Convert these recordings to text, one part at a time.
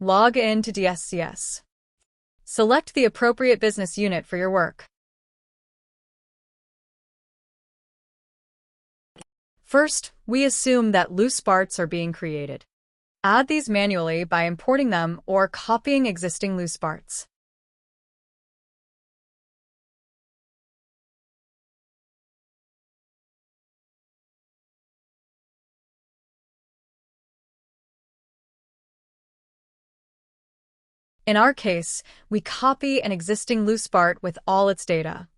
Log in to DSCS. Select the appropriate business unit for your work. First, we assume that loose parts are being created. Add these manually by importing them or copying existing loose parts. In our case, we copy an existing loose part with all its data.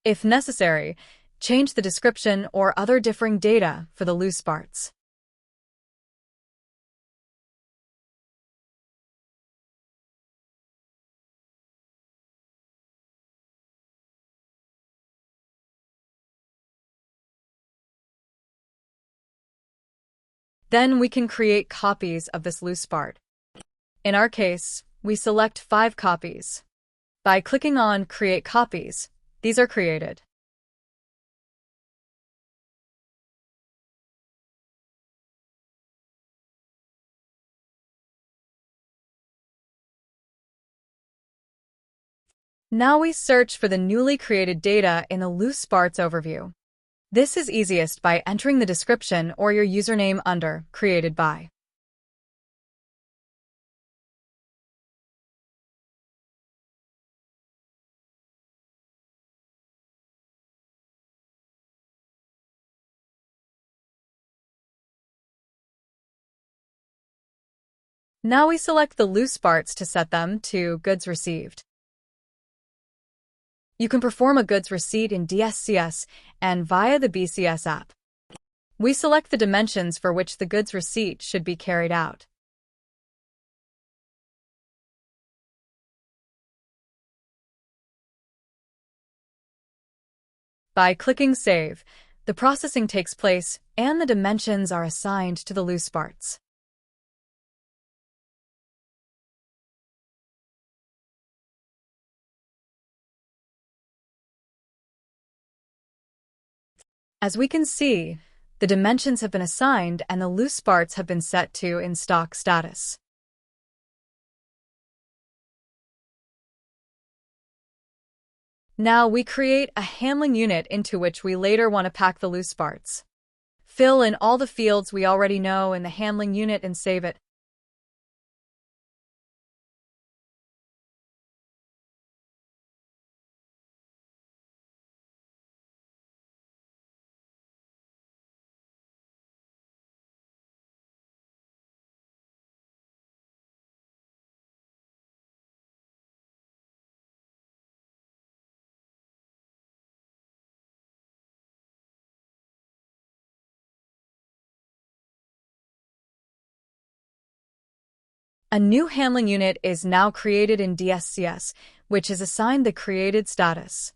If necessary, change the description or other differing data for the loose parts. Then we can create copies of this loose part. In our case, we select 5 copies. By clicking on Create Copies, these are created. Now we search for the newly created data in the loose parts overview. This is easiest by entering the description or your username under Created By. Now we select the loose parts to set them to Goods Received. You can perform a goods receipt in DSCS and via the BCS app. We select the dimensions for which the goods receipt should be carried out. By clicking Save, the processing takes place and the dimensions are assigned to the loose parts. As we can see, the dimensions have been assigned and the loose parts have been set to In Stock status. Now we create a handling unit into which we later want to pack the loose parts. Fill in all the fields we already know in the handling unit and save it. A new handling unit is now created in DSCS, which is assigned the created status.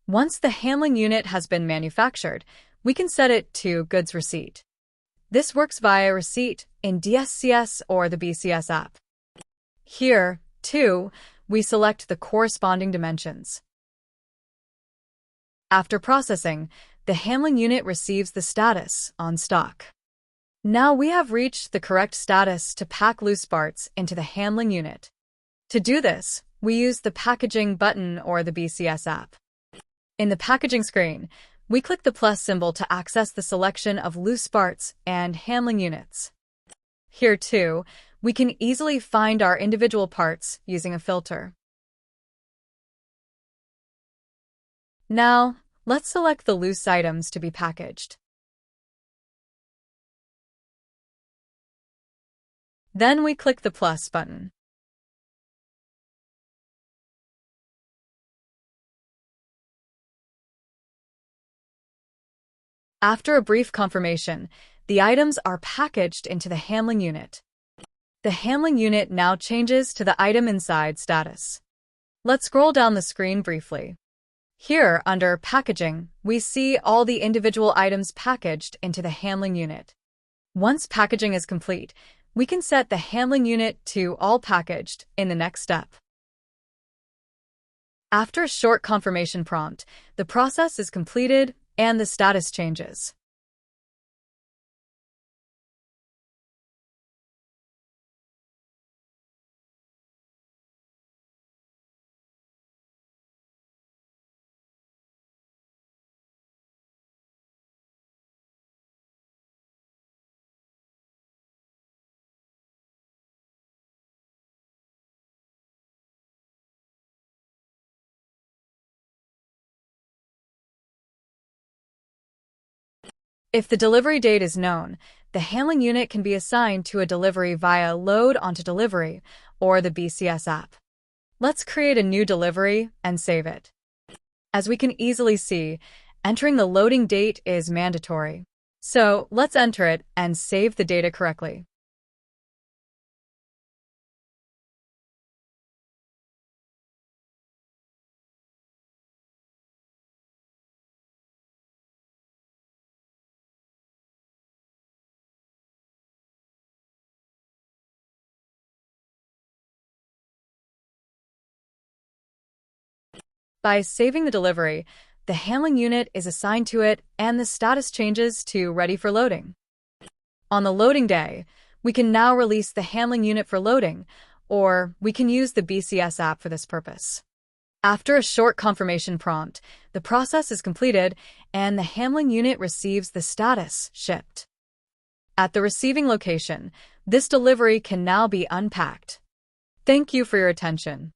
Once the handling unit has been manufactured, we can set it to Goods Receipt. This works via Receipt in DSCS or the BCS app. Here, too, we select the corresponding dimensions. After processing, the handling unit receives the status on stock. Now we have reached the correct status to pack loose parts into the handling unit. To do this, we use the Packaging button or the BCS app. In the packaging screen, we click the plus symbol to access the selection of loose parts and handling units. Here, too, we can easily find our individual parts using a filter. Now, let's select the loose items to be packaged. Then we click the plus button. After a brief confirmation, the items are packaged into the handling unit. The handling unit now changes to the Item Inside status. Let's scroll down the screen briefly. Here, under Packaging, we see all the individual items packaged into the handling unit. Once packaging is complete, we can set the handling unit to All Packaged in the next step. After a short confirmation prompt, the process is completed and the status changes. If the delivery date is known, the handling unit can be assigned to a delivery via Load onto Delivery or the DSCS app. Let's create a new delivery and save it. As we can easily see, entering the loading date is mandatory. So let's enter it and save the data correctly. By saving the delivery, the handling unit is assigned to it and the status changes to ready for loading. On the loading day, we can now release the handling unit for loading, or we can use the DSCS app for this purpose. After a short confirmation prompt, the process is completed and the handling unit receives the status shipped. At the receiving location, this delivery can now be unpacked. Thank you for your attention.